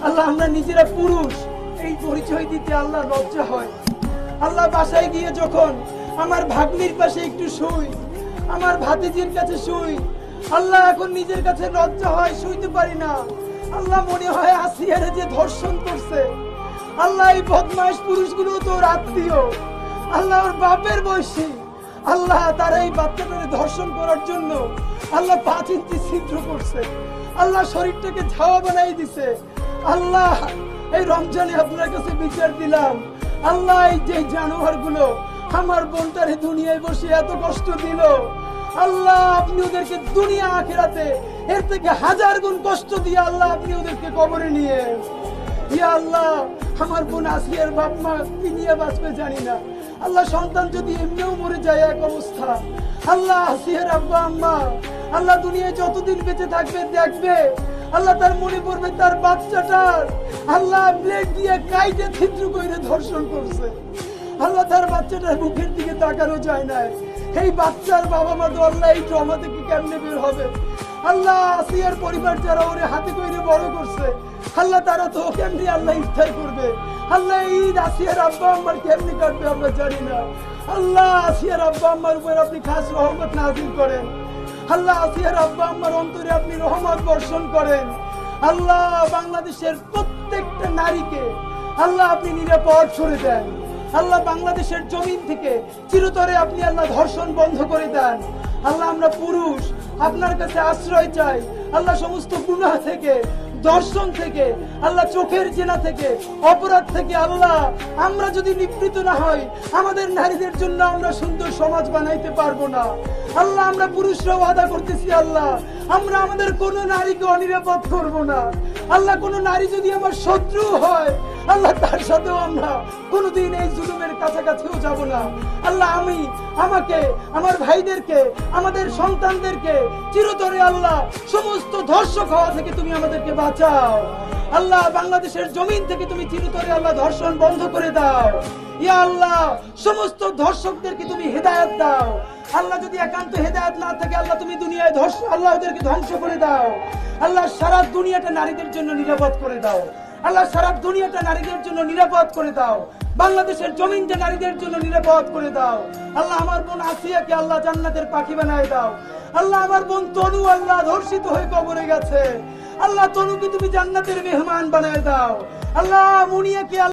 আল্লাহ আমরা নিজেরা পুরুষ, এই পরিচয় দিতে আল্লাহ লজ্জা হয়। আল্লাহ বাসায় গিয়ে যখন আমার ভাগ্নির পাশে একটু শুই, আমার ভাতিজির কাছে শুই, আল্লাহ এখন নিজের কাছে লজ্জা হয়, শুইতে পারি না। আল্লাহ মনে হয় আসিয়ারে যে ধর্ষণ করছে, আল্লাহ এই বদমাইশ পুরুষগুলো তোর আত্মীয়, আল্লাহ ওর বাপের বয়সী, আল্লাহ তারা এই বাচ্চাটাকে ধর্ষণ করার জন্য আল্লাহ 5 ইঞ্চি ছিদ্র করছে, আল্লাহ শরীরটাকে ঝাওয়া বানাই দিছে। আল্লাহ এই রমজানে আপনার কাছে বিচার দিলাম, আল্লাহ এই যে জানোয়ার গুলো আমার বোনটারে দুনিয়ায় বসে এত কষ্ট দিল, আল্লাহ আপনি ওদেরকে দুনিয়া আখিরাতে এর থেকে 1000 গুণ কষ্ট দিয়ে আল্লাহ আপনি ওদেরকে কবরে নিয়ে। ইয়া আল্লাহ আমার বোন আসিয়ার বাপ মা কি নিয়ে বাঁচবে জানি না, আল্লাহ সন্তান যদি এমনিও মরে যায় এক অবস্থা, আল্লাহ আসিয়ার আব্বা আম্মা আল্লাহ দুনিয়ায় যতদিন বেঁচে থাকবে দেখবে, আল্লাহ তার মনে পড়বে তার বাচ্চাটার আল্লাহ ব্লেড দিয়ে কাইটে ছিদ্র করে ধর্ষণ করছে, আল্লাহ তার বাচ্চাটার মুখের দিকে তাকানো যায় না। এই বাচ্চার বাবা মা তো আল্লাহ এই ট্রমা থেকে কেমনে বের হবে? আল্লাহ আসিয়ার পরিবার যারা ওরে হাতে করে বড় করছে, আল্লাহ তারা তো কেমনি আল্লাহ ইফতার করবে, আল্লাহ ঈদ আসিয়ার আব্বা আম্মার কেমনি কাটবে আমরা জানি না। আল্লাহ আসিয়ার আব্বা আম্মার উপর আপনি খাস রহমত নাযিল করেন, আল্লাহ আসিয়ার আব্বা আম্মার অন্তরে আপনি রহমত বর্ষণ করেন। আল্লাহ বাংলাদেশের প্রত্যেকটা নারীকে আল্লাহ আপনি নিরাপদ করে দেন, আল্লাহ বাংলাদেশের জমিন থেকে চিরতরে আপনি আল্লাহ ধর্ষণ বন্ধ করে দেন। আল্লাহ আমরা পুরুষ আপনার কাছে আশ্রয় চাই, আল্লাহ সমস্ত গুনাহ থেকে, দর্শন থেকে, আল্লাহ চোখের জেনা থেকে, অপরাধ থেকে আল্লাহ আমরা যদি নিবৃত না হই, আমাদের নারীদের জন্য আমরা সুন্দর সমাজ বানাইতে পারবো না। আল্লাহ আমরা পুরুষরা ওয়াদা করতেছি, আল্লাহ আমরা আমাদের কোন নারীকে অনিরাপদ করব না। আল্লাহ কোন নারী যদি আমার শত্রু হয়, আল্লাহ তার সাথেও আমরা কোনোদিন এই জুলুমের কাছাকাছিও যাব না। আল্লাহ আমাকে, আমার ভাইদেরকে, আমাদের সন্তানদেরকে চিরতরে আল্লাহ সমস্ত ধর্ষক হওয়া থেকে তুমি আমাদেরকে বাঁচাও। আল্লাহ বাংলাদেশের জমিন থেকে তুমি চিরতরে আল্লাহ ধর্ষণ বন্ধ করে দাও। ইয়া আল্লাহ সমস্ত ধর্ষকদেরকে তুমি হেদায়েত দাও। আল্লাহ যদি একান্ত হেদায়েত না থাকে, আল্লাহ তুমি দুনিয়ায় আল্লাহ ওদেরকে ধ্বংস করে দাও। আল্লাহ সারা দুনিয়াটা নারীদের জন্য নিরাপদ করে দাও। আল্লাহ সারা দুনিয়াটা নারীদের জন্য নিরাপদ করে দাও। বাংলাদেশের জমিনটা নারীদের জন্য নিরাপদ করে দাও। আল্লাহ আমার বোন আসিয়াকে আল্লাহ জান্নাতের পাখি বানায় দাও। আল্লাহ আমার বোন তনু আল্লাহ ধর্ষিত হয়ে কবরে গেছে, আল্লাহ তনুকে তুমি জান্নাতের মেহমান বানায় দাও। আল্লাহ মুনিয়াকে